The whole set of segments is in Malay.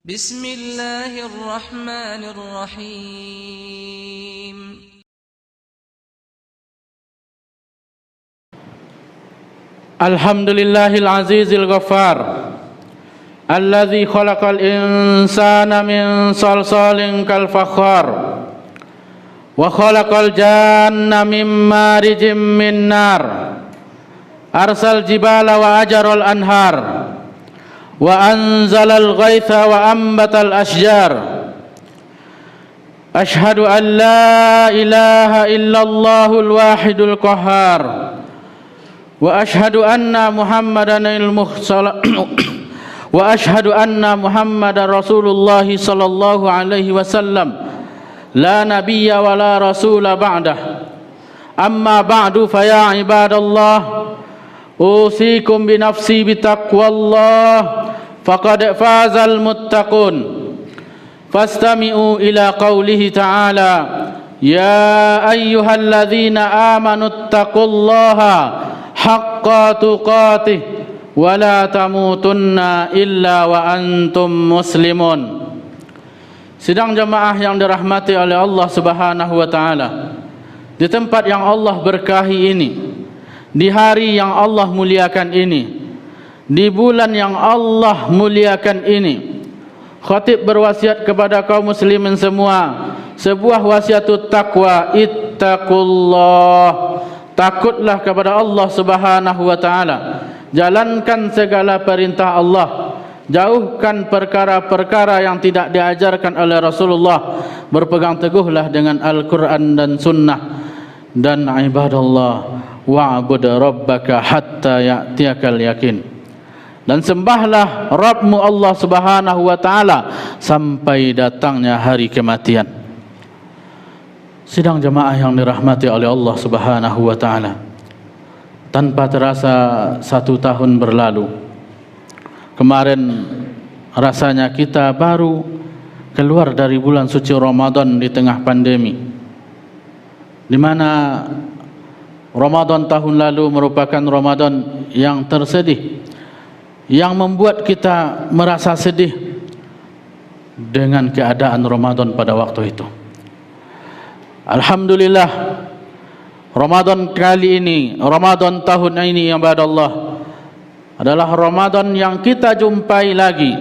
بسم الله الرحمن الرحيم الحمد لله العزيز الغفار الذي خلق الإنسان من صلصال كالفخار وخلق الجن من مارج من نار أرسل الجبال وأجر الأنهار وأنزل الغيث وأنبت الأشجار أشهد أن لا إله إلا الله الواحد القهار وأشهد أن محمدا وأشهد أن محمدا رسول الله صلى الله عليه وسلم لا نبي ولا رسول بعده أما بعد فيا عباد الله أوصيكم بنفسي بتقوى الله فقد فاز المتقون فاستمعوا إلى قوله تعالى يا أيها الذين آمنوا اتقوا الله حق تقاته ولا تموتن إلا وأنتم مسلمون. Sidang jamaah yang dirahmati oleh Allah Subhanahu wa taala, di tempat yang Allah berkahi ini, di hari yang Allah muliakan ini, di bulan yang Allah muliakan ini, khatib berwasiat kepada kaum muslimin semua sebuah wasiatut taqwa, ittaqullah, takutlah kepada Allah Subhanahu wa taala, jalankan segala perintah Allah, jauhkan perkara-perkara yang tidak diajarkan oleh Rasulullah, berpegang teguhlah dengan Al-Quran dan Sunnah, dan ibadallah wa'bud rabbaka hatta ya'tiyakal yakin, dan sembahlah Rabbmu Allah Subhanahu wa taala sampai datangnya hari kematian. Sidang jamaah yang dirahmati oleh Allah Subhanahu wa taala, tanpa terasa 1 tahun berlalu. Kemarin rasanya kita baru keluar dari bulan suci Ramadan di tengah pandemi, di mana Ramadan tahun lalu merupakan Ramadan yang tersedih, yang membuat kita merasa sedih dengan keadaan Ramadan pada waktu itu. Alhamdulillah, Ramadan kali ini, Ramadan tahun ini yang ibadallah, adalah Ramadan yang kita jumpai lagi.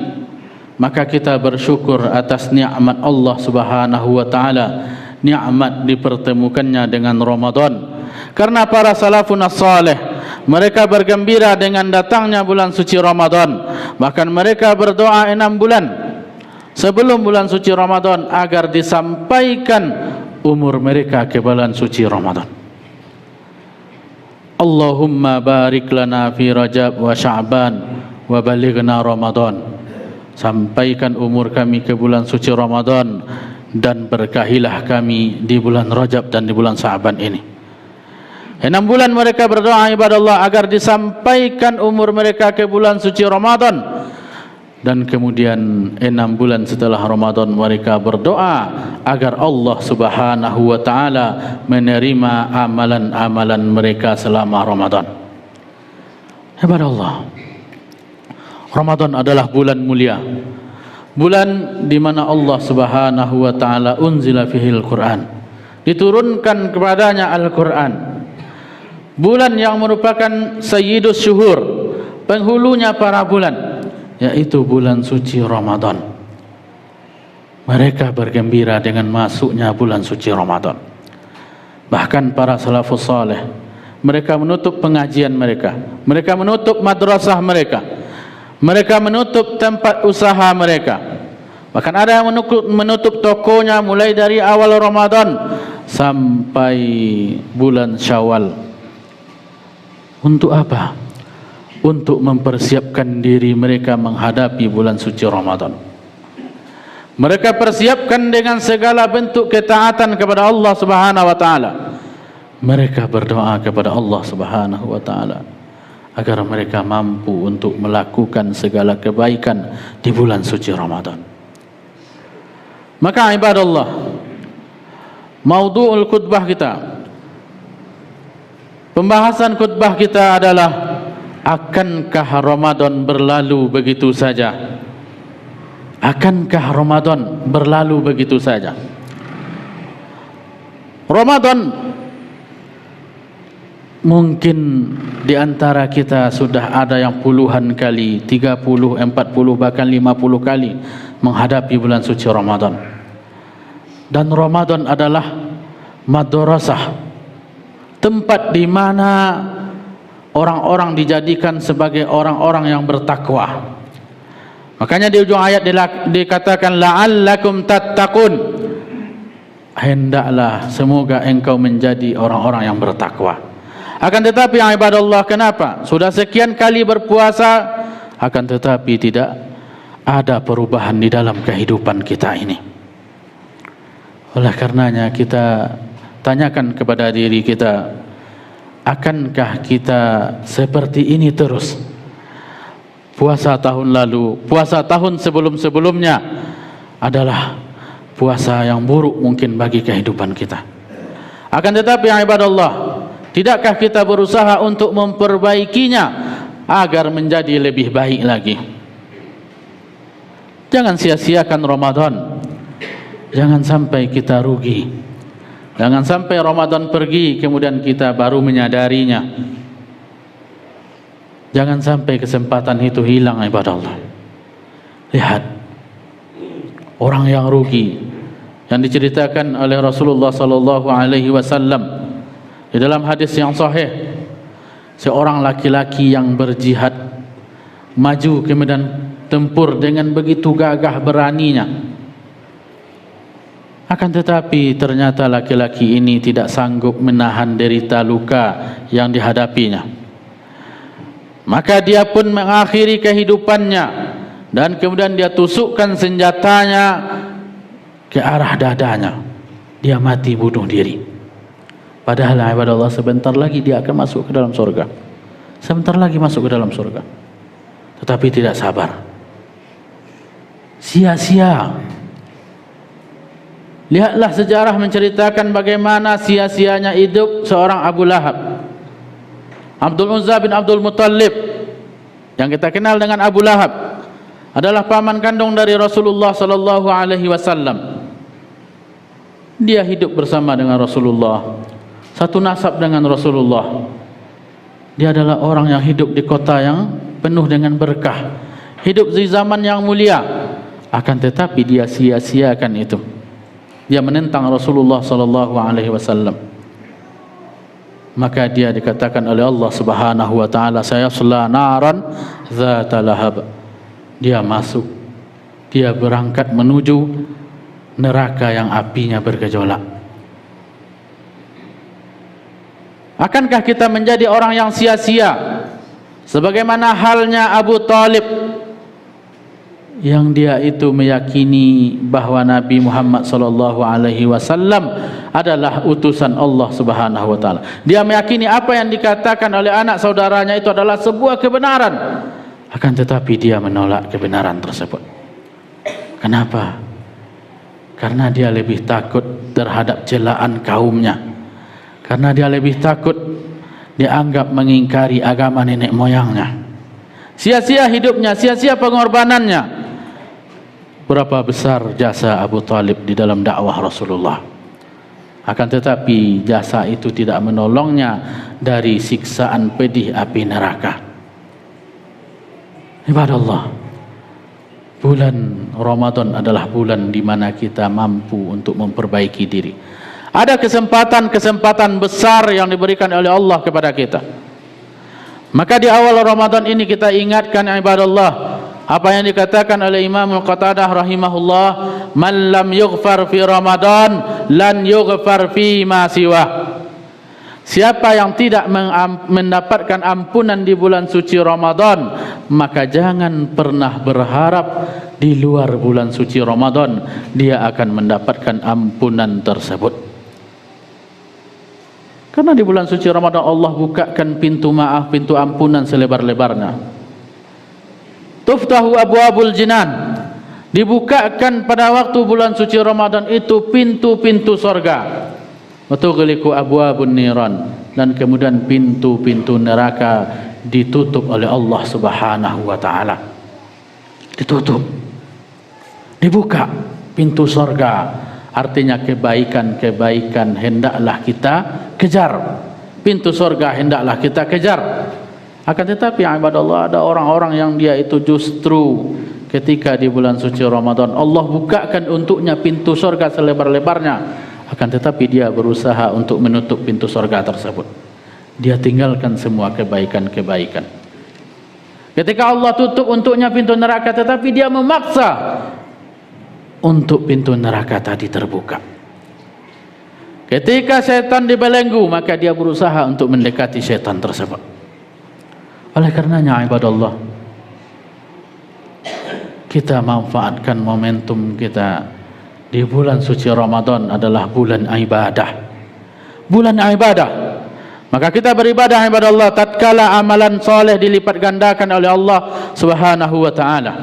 Maka kita bersyukur atas nikmat Allah Subhanahu wa taala, nikmat dipertemukannya dengan Ramadan. Karena para salafun as-salih, mereka bergembira dengan datangnya bulan suci Ramadan. Bahkan mereka berdoa 6 bulan sebelum bulan suci Ramadan agar disampaikan umur mereka ke bulan suci Ramadan. Allahumma barik lana fi Rajab wa Sya'ban wa balighna Ramadan. Sampaikan umur kami ke bulan suci Ramadan dan berkahilah kami di bulan Rajab dan di bulan Sya'ban ini. 6 bulan mereka berdoa ibadallah agar disampaikan umur mereka ke bulan suci Ramadan, dan kemudian 6 bulan setelah Ramadan mereka berdoa agar Allah Subhanahu wa taala menerima amalan-amalan mereka selama Ramadan. Ibadallah, Ramadan adalah bulan mulia, bulan di mana Allah Subhanahu wa taala unzila fihil Quran, diturunkan kepadanya Al-Quran. Bulan yang merupakan sayyidus syuhur, penghulunya para bulan, yaitu bulan suci Ramadan. Mereka bergembira dengan masuknya bulan suci Ramadan. Bahkan para salafus salih, mereka menutup pengajian mereka, mereka menutup madrasah mereka, mereka menutup tempat usaha mereka. Bahkan ada yang menutup tokonya mulai dari awal Ramadan sampai bulan Syawal. Untuk apa? Untuk mempersiapkan diri mereka menghadapi bulan suci Ramadan. Mereka persiapkan dengan segala bentuk ketaatan kepada Allah Subhanahu wa taala. Mereka berdoa kepada Allah Subhanahu wa taala agar mereka mampu untuk melakukan segala kebaikan di bulan suci Ramadan. Maka ibadallah, maudhu'ul khutbah kita, pembahasan khutbah kita adalah, akankah Ramadan berlalu begitu saja? Akankah Ramadan berlalu begitu saja? Ramadan mungkin di antara kita sudah ada yang puluhan kali, 30, 40, bahkan 50 kali menghadapi bulan suci Ramadan. Dan Ramadan adalah madrasah, tempat di mana orang-orang dijadikan sebagai orang-orang yang bertakwa. Makanya di ujung ayat dikatakan la'allakum tattaqun. Hendaklah semoga engkau menjadi orang-orang yang bertakwa. Akan tetapi yang ibadallah, kenapa sudah sekian kali berpuasa akan tetapi tidak ada perubahan di dalam kehidupan kita ini? Oleh karenanya kita tanyakan kepada diri kita, akankah kita seperti ini terus? Puasa tahun lalu, puasa tahun sebelum-sebelumnya adalah puasa yang buruk mungkin bagi kehidupan kita. Akan tetapi yang ibadallah, tidakkah kita berusaha untuk memperbaikinya agar menjadi lebih baik lagi? Jangan sia-siakan Ramadan. Jangan sampai kita rugi. Jangan sampai Ramadan pergi kemudian kita baru menyadarinya. Jangan sampai kesempatan itu hilang, ibadah Allah. Lihat orang yang rugi yang diceritakan oleh Rasulullah sallallahu alaihi wasallam di dalam hadis yang sahih. Seorang laki-laki yang berjihad, maju ke medan tempur dengan begitu gagah beraninya. Akan tetapi ternyata laki-laki ini tidak sanggup menahan derita luka yang dihadapinya. Maka dia pun mengakhiri kehidupannya dan kemudian dia tusukkan senjatanya ke arah dadanya. Dia mati bunuh diri. Padahal ibadah Allah, sebentar lagi dia akan masuk ke dalam surga. Sebentar lagi masuk ke dalam surga. Tetapi tidak sabar. Sia-sia. Lihatlah sejarah menceritakan bagaimana sia-sianya hidup seorang Abu Lahab. Abdul Uzza bin Abdul Muttalib, yang kita kenal dengan Abu Lahab, adalah paman kandung dari Rasulullah sallallahu alaihi wasallam. Dia hidup bersama dengan Rasulullah, satu nasab dengan Rasulullah. Dia adalah orang yang hidup di kota yang penuh dengan berkah, hidup di zaman yang mulia. Akan tetapi dia sia-siakan itu. Dia menentang Rasulullah sallallahu alaihi wasallam. Maka dia dikatakan oleh Allah Subhanahu wa taala, sayasla naran dzata lahab. Dia masuk, dia berangkat menuju neraka yang apinya bergejolak. Akankah kita menjadi orang yang sia-sia sebagaimana halnya Abu Talib, yang dia itu meyakini bahwa Nabi Muhammad sallallahu alaihi wasallam adalah utusan Allah Subhanahu wa taala. Dia meyakini apa yang dikatakan oleh anak saudaranya itu adalah sebuah kebenaran. Akan tetapi dia menolak kebenaran tersebut. Kenapa? Karena dia lebih takut terhadap celaan kaumnya. Karena dia lebih takut dianggap mengingkari agama nenek moyangnya. Sia-sia hidupnya, sia-sia pengorbanannya. Berapa besar jasa Abu Talib di dalam dakwah Rasulullah. Akan tetapi jasa itu tidak menolongnya dari siksaan pedih api neraka. Ibadah Allah, bulan Ramadan adalah bulan di mana kita mampu untuk memperbaiki diri. Ada kesempatan-kesempatan besar yang diberikan oleh Allah kepada kita. Maka di awal Ramadan ini kita ingatkan ibadah Allah, apa yang dikatakan oleh Imam Qatadah rahimahullah, man lam yughfar fi Ramadan lan yughfar fi ma siwa. Siapa yang tidak mendapatkan ampunan di bulan suci Ramadan, maka jangan pernah berharap di luar bulan suci Ramadan dia akan mendapatkan ampunan tersebut. Karena di bulan suci Ramadan Allah bukakan pintu maaf, pintu ampunan selebar-lebarnya. Tuftahu abwabul jinan, dibukakan pada waktu bulan suci Ramadan itu pintu-pintu surga. Wa tughliqu abwabun niran, dan kemudian pintu-pintu neraka ditutup oleh Allah Subhanahu wa taala. Ditutup. dibuka pintu surga. Artinya kebaikan-kebaikan hendaklah kita kejar. Pintu surga hendaklah kita kejar. Akan tetapi ibadallah, ada orang-orang yang dia itu justru ketika di bulan suci Ramadan Allah bukakan untuknya pintu surga selebar-lebarnya, akan tetapi dia berusaha untuk menutup pintu surga tersebut. Dia tinggalkan semua kebaikan-kebaikan. Ketika Allah tutup untuknya pintu neraka, tetapi dia memaksa untuk pintu neraka tadi terbuka. Ketika syaitan dibelenggu, maka dia berusaha untuk mendekati syaitan tersebut. Oleh karenanya ibadallah, kita manfaatkan momentum kita di bulan suci Ramadan adalah bulan ibadah. Bulan ibadah. Maka kita beribadah ibadallah tatkala amalan soleh dilipat gandakan oleh Allah Subhanahu wa taala.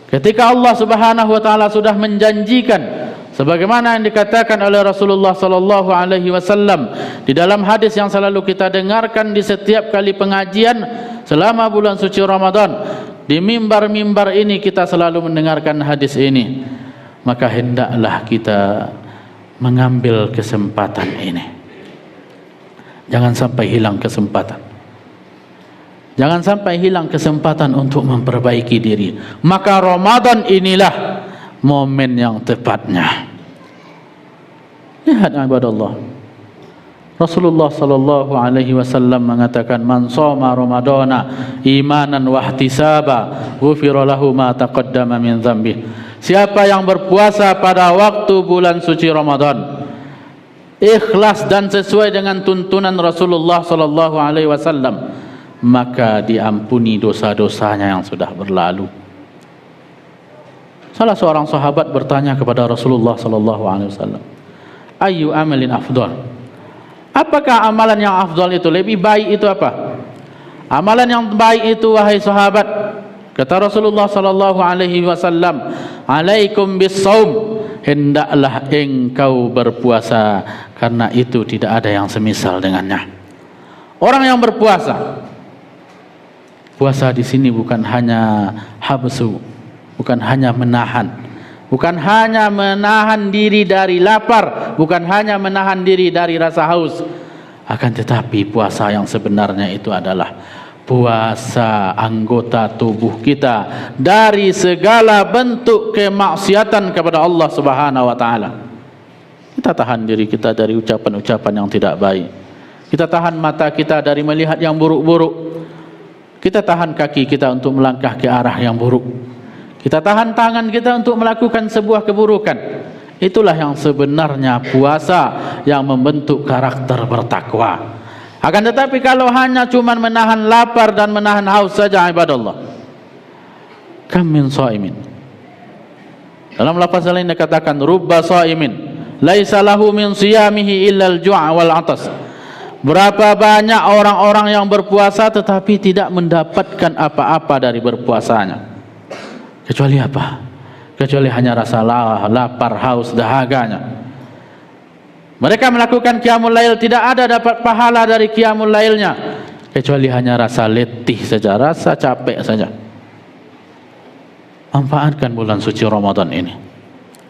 Ketika Allah Subhanahu wa taala sudah menjanjikan sebagaimana yang dikatakan oleh Rasulullah sallallahu alaihi wasallam di dalam hadis yang selalu kita dengarkan di setiap kali pengajian selama bulan suci Ramadan, di mimbar-mimbar ini kita selalu mendengarkan hadis ini. Maka hendaklah kita mengambil kesempatan ini. Jangan sampai hilang kesempatan. Jangan sampai hilang kesempatan untuk memperbaiki diri. Maka Ramadan inilah momen yang tepatnya. Lihat ibadallah, Rasulullah sallallahu alaihi wasallam mengatakan, man shoma ramadana imanan wa ihtisaba ghufira lahu ma taqaddama min dzambi. Siapa yang berpuasa pada waktu bulan suci Ramadan ikhlas dan sesuai dengan tuntunan Rasulullah sallallahu alaihi wasallam, maka diampuni dosa-dosanya yang sudah berlalu. Salah seorang sahabat bertanya kepada Rasulullah sallallahu alaihi wasallam, "Ayyu amalin afdal?" Apakah amalan yang afdal itu, lebih baik itu apa? Amalan yang baik itu wahai sahabat, kata Rasulullah sallallahu alaihi wasallam, "Alaikum bis-shaum." Hendaklah engkau berpuasa, karena itu tidak ada yang semisal dengannya. Orang yang berpuasa, puasa di sini bukan hanya habsu, bukan hanya menahan, bukan hanya menahan diri dari lapar, bukan hanya menahan diri dari rasa haus, akan tetapi puasa yang sebenarnya itu adalah puasa anggota tubuh kita dari segala bentuk kemaksiatan kepada Allah Subhanahu wa taala. Kita tahan diri kita dari ucapan-ucapan yang tidak baik. Kita tahan mata kita dari melihat yang buruk-buruk. Kita tahan kaki kita untuk melangkah ke arah yang buruk. Kita tahan tangan kita untuk melakukan sebuah keburukan. Itulah yang sebenarnya puasa yang membentuk karakter bertakwa. Akan tetapi kalau hanya cuma menahan lapar dan menahan haus saja ibadallah, kam min shaimin, dalam lafaz lain dikatakan rubba shaimin laisa lahu min siyamihi illa al-ju' wal 'atas. Berapa banyak orang-orang yang berpuasa tetapi tidak mendapatkan apa-apa dari berpuasanya, kecuali apa? Kecuali hanya rasa lapar, haus, dahaganya. Mereka melakukan qiyamul lail, tidak ada dapat pahala dari qiyamul lailnya, kecuali hanya rasa letih saja, rasa capek saja. Manfaatkan bulan suci Ramadan ini,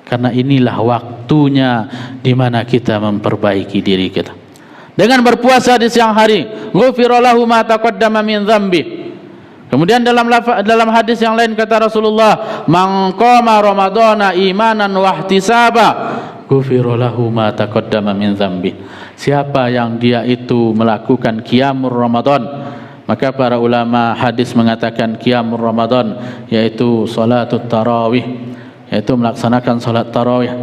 karena inilah waktunya di mana kita memperbaiki diri kita. Dengan berpuasa di siang hari, ghufira lahu ma taqaddama min dzambi. Kemudian dalam hadis yang lain kata Rasulullah, man qama ramadhana imanan wa ihtisaba ghufira lahu ma taqaddama min dzambi. Siapa yang dia itu melakukan qiyamul Ramadan, maka para ulama hadis mengatakan qiyamul Ramadan yaitu salatut tarawih, yaitu melaksanakan salat tarawih,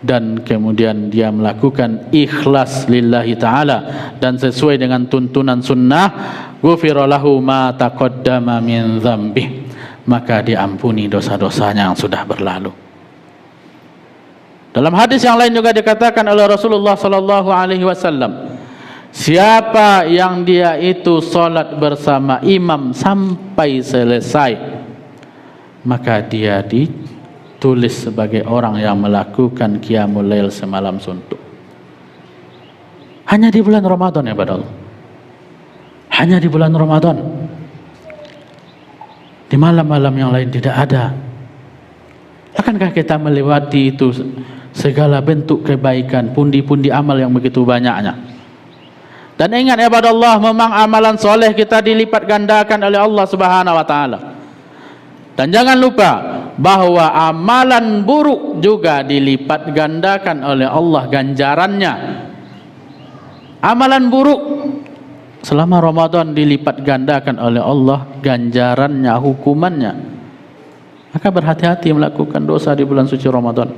dan kemudian dia melakukan ikhlas lillahi ta'ala dan sesuai dengan tuntunan sunnah, ghufira lahu ma taqaddama min dzambi, maka diampuni dosa-dosanya yang sudah berlalu. Dalam hadis yang lain juga dikatakan oleh Rasulullah sallallahu alaihi wasallam, siapa yang dia itu salat bersama imam sampai selesai, maka dia ditulis sebagai orang yang melakukan qiyamul lail semalam suntuk. Hanya di bulan Ramadan ya badal. Hanya di bulan Ramadan. Di malam-malam yang lain tidak ada. Akankah kita melewati itu segala bentuk kebaikan, pundi-pundi amal yang begitu banyaknya? Dan ingat ibadah Allah, memang amalan soleh kita dilipat gandakan oleh Allah Subhanahu wa taala. Dan jangan lupa bahwa amalan buruk juga dilipat gandakan oleh Allah ganjarannya. Amalan buruk selama Ramadan dilipat gandakan oleh Allah ganjarannya, hukumannya. Maka berhati-hati melakukan dosa di bulan suci Ramadan.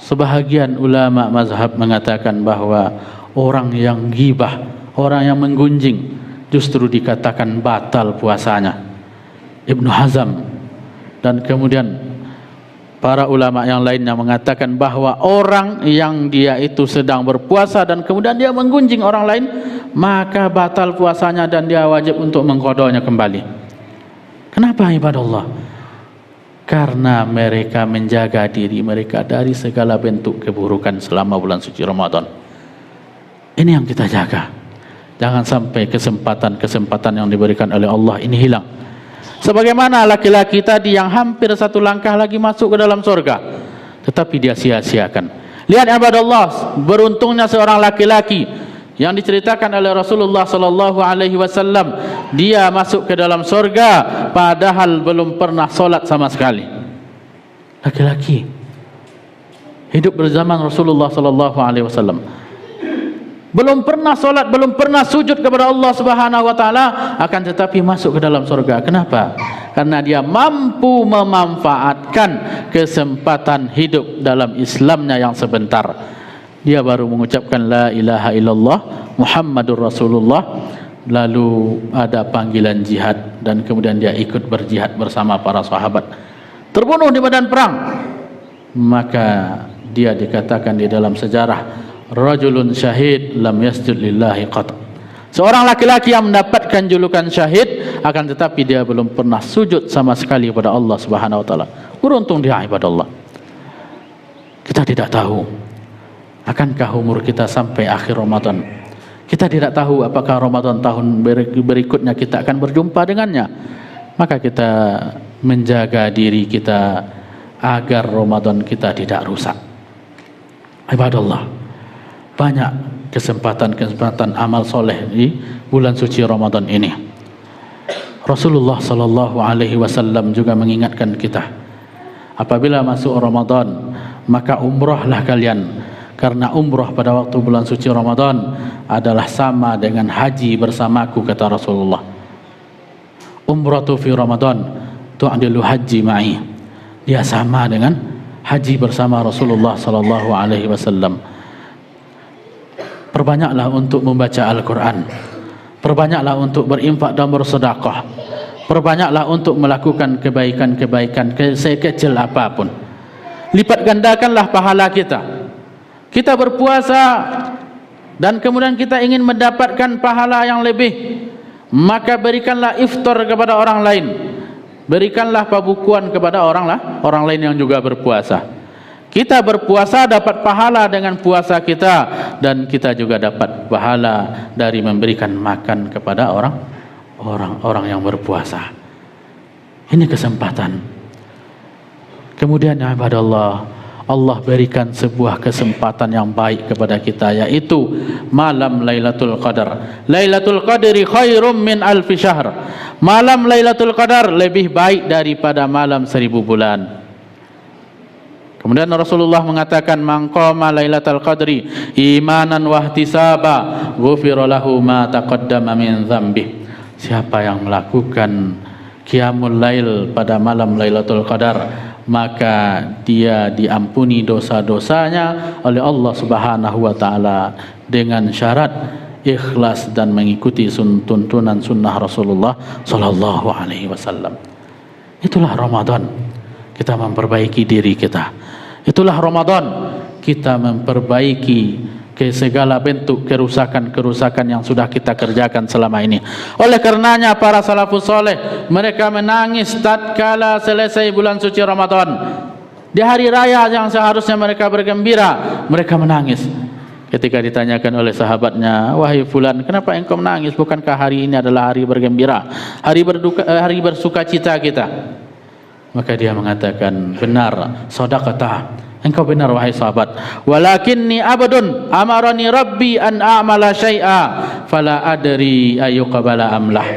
Sebahagian ulama mazhab mengatakan bahwa orang yang ghibah, orang yang menggunjing, justru dikatakan batal puasanya. Ibnu Hazm dan kemudian para ulama yang lainnya mengatakan bahwa orang yang dia itu sedang berpuasa dan kemudian dia menggunjing orang lain, maka batal puasanya dan dia wajib untuk mengqadanya kembali. Kenapa ibadah Allah? Karena mereka menjaga diri mereka dari segala bentuk keburukan selama bulan suci Ramadan. Ini yang kita jaga. Jangan sampai kesempatan-kesempatan yang diberikan oleh Allah ini hilang. Sebagaimana laki-laki tadi yang hampir satu langkah lagi masuk ke dalam surga, tetapi dia sia-siakan. Lihat ibadah Allah, beruntungnya seorang laki-laki yang diceritakan oleh Rasulullah sallallahu alaihi wasallam, dia masuk ke dalam surga padahal belum pernah solat sama sekali. Laki-laki hidup berzaman Rasulullah sallallahu alaihi wasallam, belum pernah solat, belum pernah sujud kepada Allah Subhanahu wa taala, akan tetapi masuk ke dalam surga. Kenapa? Karena dia mampu memanfaatkan kesempatan hidup dalam Islamnya yang sebentar. Dia baru mengucapkan la ilaha illallah Muhammadur Rasulullah, lalu ada panggilan jihad dan kemudian dia ikut berjihad bersama para sahabat, terbunuh di medan perang. Maka dia dikatakan di dalam sejarah rajulun syahid lam yasjud lillahi qat. Seorang laki-laki yang mendapatkan julukan syahid, akan tetapi dia belum pernah sujud sama sekali kepada Allah Subhanahu wa taala. Beruntung dia ibadah Allah. Kita tidak tahu akankah umur kita sampai akhir Ramadan. Kita tidak tahu apakah Ramadan tahun berikutnya kita akan berjumpa dengannya. Maka kita menjaga diri kita agar Ramadan kita tidak rusak. Ibadah Allah, banyak kesempatan-kesempatan amal soleh di bulan suci Ramadan ini. Rasulullah sallallahu alaihi wasallam juga mengingatkan kita, apabila masuk Ramadan maka umrahlah kalian, karena umrah pada waktu bulan suci Ramadan adalah sama dengan haji bersamaku, kata Rasulullah. Umratu fi Ramadan tu'adilu haji ma'i. Dia sama dengan haji bersama Rasulullah sallallahu alaihi wasallam. Perbanyaklah untuk membaca Al-Quran, perbanyaklah untuk berinfak dan bersedekah, perbanyaklah untuk melakukan kebaikan-kebaikan sekecil apapun. Lipat gandakanlah pahala kita. Kita berpuasa dan kemudian kita ingin mendapatkan pahala yang lebih, maka berikanlah iftar kepada orang lain, berikanlah pabukuan kepada orang lain yang juga berpuasa. Kita berpuasa dapat pahala dengan puasa kita, dan kita juga dapat pahala dari memberikan makan kepada orang yang berpuasa. Ini kesempatan. Kemudian ya ibadah Allah, Allah berikan sebuah kesempatan yang baik kepada kita, yaitu malam Lailatul Qadar. Lailatul Qadri khairum min alfi syahr. Malam Lailatul Qadar lebih baik daripada malam 1000 bulan. Kemudian Rasulullah mengatakan, man qama Lailatul Qadri imanan wa ihtisaba ghufira lahu ma taqaddama min dzambi. Siapa yang melakukan qiyamul lail pada malam Lailatul Qadar, maka dia diampuni dosa-dosanya oleh Allah Subhanahu wa taala dengan syarat ikhlas dan mengikuti tuntunan sunnah Rasulullah sallallahu alaihi wasallam. Itulah Ramadan, kita memperbaiki diri kita. Itulah Ramadan, kita memperbaiki ke segala bentuk kerusakan-kerusakan yang sudah kita kerjakan selama ini. Oleh karenanya para salafus soleh, mereka menangis tatkala selesai bulan suci Ramadan. Di hari raya yang seharusnya mereka bergembira, mereka menangis. Ketika ditanyakan oleh sahabatnya, wahai fulan, kenapa engkau menangis? Bukankah hari ini adalah hari bergembira, hari bersukacita kita? Maka dia mengatakan, benar, shadaqata, engkau benar wahai sahabat. Walakinni abdun amarani rabbi an a'mala syai'a fala adri ayyuqbala amlah.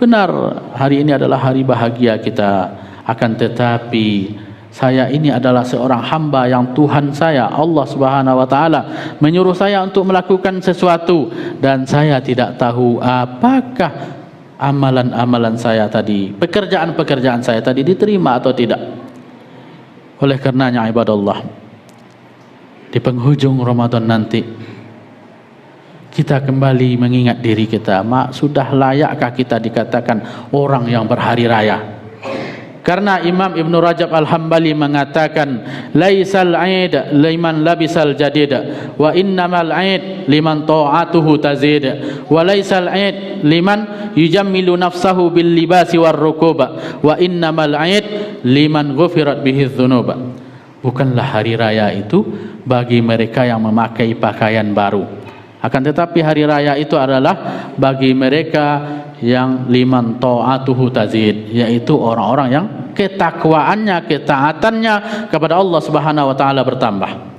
Benar, hari ini adalah hari bahagia kita. Akan tetapi saya ini adalah seorang hamba yang Tuhan saya, Allah Subhanahu wa taala, menyuruh saya untuk melakukan sesuatu dan saya tidak tahu apakah amalan-amalan saya tadi, pekerjaan-pekerjaan saya tadi diterima atau tidak. Oleh karenanya ibadallah, di penghujung Ramadan nanti kita kembali mengingat diri kita, sudah layakkah kita dikatakan orang yang berhari raya? Karena Imam Ibn Rajab Al-Hambali mengatakan, laisal aid liman labisal jadid wa innamal aid liman ta'atuhu tazid wa laisal aid liman yujammilu nafsahu bil libasi war rukuba wa innamal aid liman ghufirat bihi dzunub. Bukanlah hari raya itu bagi mereka yang memakai pakaian baru, akan tetapi hari raya itu adalah bagi mereka yang liman ta'atuhu tazid, yaitu orang-orang yang ketakwaannya, ketaatannya kepada Allah Subhanahu wa taala bertambah.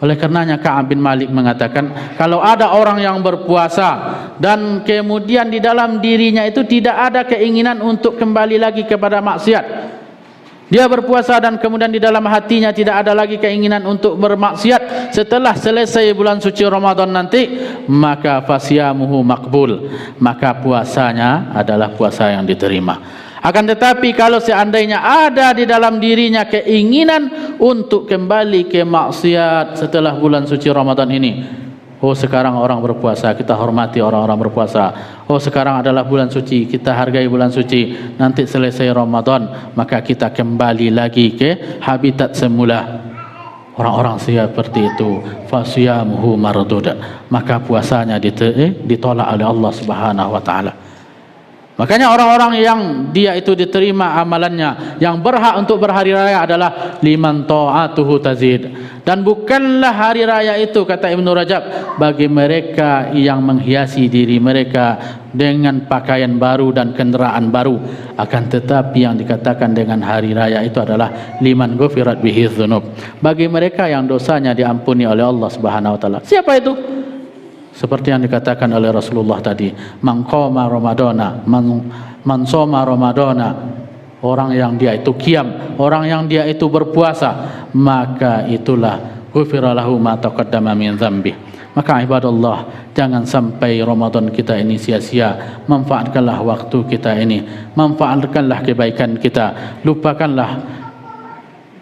Oleh karenanya Ka'ab bin Malik mengatakan, kalau ada orang yang berpuasa dan kemudian di dalam dirinya itu tidak ada keinginan untuk kembali lagi kepada maksiat, dia berpuasa dan kemudian di dalam hatinya tidak ada lagi keinginan untuk bermaksiat, setelah selesai bulan suci Ramadan nanti, maka fasyamuhu makbul, maka puasanya adalah puasa yang diterima. Akan tetapi kalau seandainya ada di dalam dirinya keinginan untuk kembali ke maksiat setelah bulan suci Ramadan ini, oh sekarang orang berpuasa, kita hormati orang-orang berpuasa. Oh sekarang adalah bulan suci, kita hargai bulan suci. Nanti selesai Ramadan, maka kita kembali lagi ke habitat semula. Orang-orang seperti itu, fasyamuhu mardud, maka puasanya ditolak oleh Allah Subhanahu wa taala. Makanya orang-orang yang dia itu diterima amalannya, yang berhak untuk berhari raya adalah liman ta'atuhu tazid. Dan bukanlah hari raya itu, kata Ibn Rajab, bagi mereka yang menghiasi diri mereka dengan pakaian baru dan kenderaan baru. Akan tetapi yang dikatakan dengan hari raya itu adalah liman ghufirat bihi dzunub, bagi mereka yang dosanya diampuni oleh Allah Subhanahu wa taala. Siapa itu? Seperti yang dikatakan oleh Rasulullah tadi, man qama ramadana, man shoma ramadana, orang yang dia itu qiyam, orang yang dia itu berpuasa, maka itulah ghufira lahu ma taqaddama min dzambi. Maka ibadallah, jangan sampai Ramadan kita ini sia-sia. Manfaatkanlah waktu kita ini, manfaatkanlah kebaikan kita, lupakanlah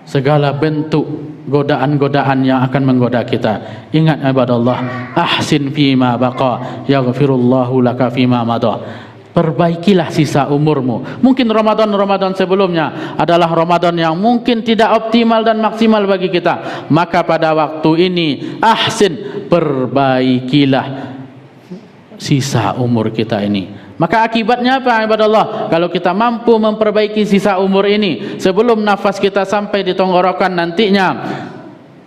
segala bentuk godaan-godaan yang akan menggoda kita. Ingat ibadallah, ahsin fima baqa yaghfirullahu laka fima madha. Perbaikilah sisa umurmu. Mungkin Ramadan sebelumnya adalah Ramadan yang mungkin tidak optimal dan maksimal bagi kita, maka pada waktu ini ahsin, perbaikilah sisa umur kita ini. Maka akibatnya apa ibadallah? Kalau kita mampu memperbaiki sisa umur ini sebelum nafas kita sampai di tenggorokan nantinya,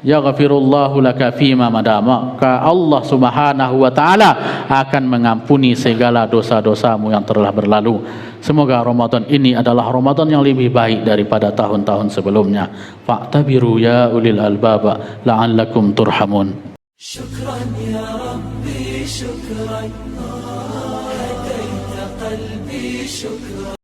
yaghfirullahu laka fima madama, maka Allah Subhanahu wa taala akan mengampuni segala dosa-dosamu yang telah berlalu. Semoga Ramadan ini adalah Ramadan yang lebih baik daripada tahun-tahun sebelumnya. Fa'tabiru ya ulil albab la'allakum turhamun. Syukran ya Rabbi, syukran. هديت قلبي شكرا.